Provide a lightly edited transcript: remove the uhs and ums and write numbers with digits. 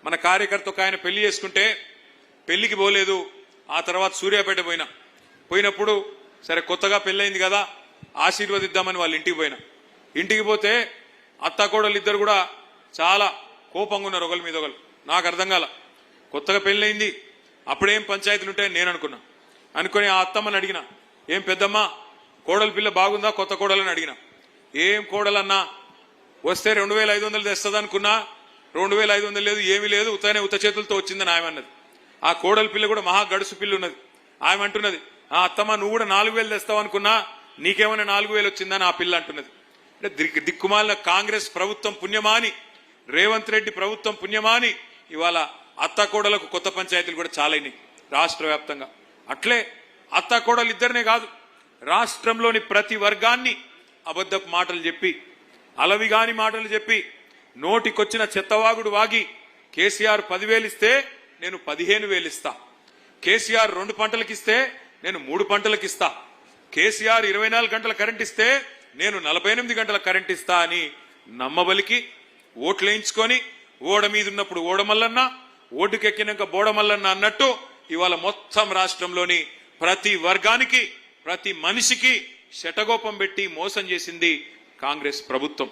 మన కార్యకర్త ఒక ఆయన పెళ్లి చేసుకుంటే పెళ్లికి పోలేదు, ఆ తర్వాత సూర్యాపేట పోయినప్పుడు సరే కొత్తగా పెళ్ళైంది కదా ఆశీర్వదిద్దామని వాళ్ళ ఇంటికి పోయినా. ఇంటికి పోతే అత్తాకోడలు ఇద్దరు కూడా చాలా కోపంగా ఉన్నారు ఒకరి మీద ఒకరు. నాకు అర్థం కాల, కొత్తగా పెళ్ళైంది అప్పుడేం పంచాయతీలు ఉంటాయని నేను అనుకుని ఆ అత్తమ్మని అడిగిన, ఏం పెద్దమ్మ కోడలు పిల్ల బాగుందా కొత్త కోడలని అడిగిన. ఏం కోడలన్నా వస్తే 2500 తెస్తుంది అనుకున్నా, 2500 లేదు, ఏమీ లేదు, ఉత్త చేతులతో వచ్చిందని ఆమె అన్నది. ఆ కోడలి పిల్ల కూడా మహా గడుసు పిల్ల ఉన్నది. ఆమె అంటున్నది, ఆ అత్తమ్మ నువ్వు కూడా 4000 తెస్తావు అనుకున్నా, నీకేమైనా 4000 వచ్చిందని ఆ పిల్ల అంటున్నది. అంటే దిక్కుమాలిన కాంగ్రెస్ ప్రభుత్వం పుణ్యమాని, రేవంత్ రెడ్డి ప్రభుత్వం పుణ్యమాని ఇవాళ అత్తాకోడలకు కొత్త పంచాయతీలు కూడా చాలైనాయి రాష్ట్ర వ్యాప్తంగా. అట్లే అత్తాకోడలు ఇద్దరినే కాదు, రాష్ట్రంలోని ప్రతి వర్గాన్ని అబద్ధపు మాటలు చెప్పి, అలవిగాని మాటలు చెప్పి, నోటికొచ్చిన చెత్తవాగుడు వాగి కేసీఆర్ 10,000 ఇస్తే నేను 15,000 ఇస్తా, కేసీఆర్ 2 పంటలకు ఇస్తే నేను 3 పంటలకు ఇస్తా, కేసీఆర్ 24 గంటల కరెంట్ ఇస్తే నేను 48 గంటల కరెంట్ ఇస్తా అని నమ్మబలికి ఓట్లేయించుకొని ఓడ మీద ఉన్నప్పుడు ఓడమల్లన్న, ఓటుకెక్కినాక బోడమల్లన్న అన్నట్టు ఇవాళ మొత్తం రాష్ట్రంలోని ప్రతి వర్గానికి ప్రతి మనిషికి శటగోపం పెట్టి మోసం చేసింది కాంగ్రెస్ ప్రభుత్వం.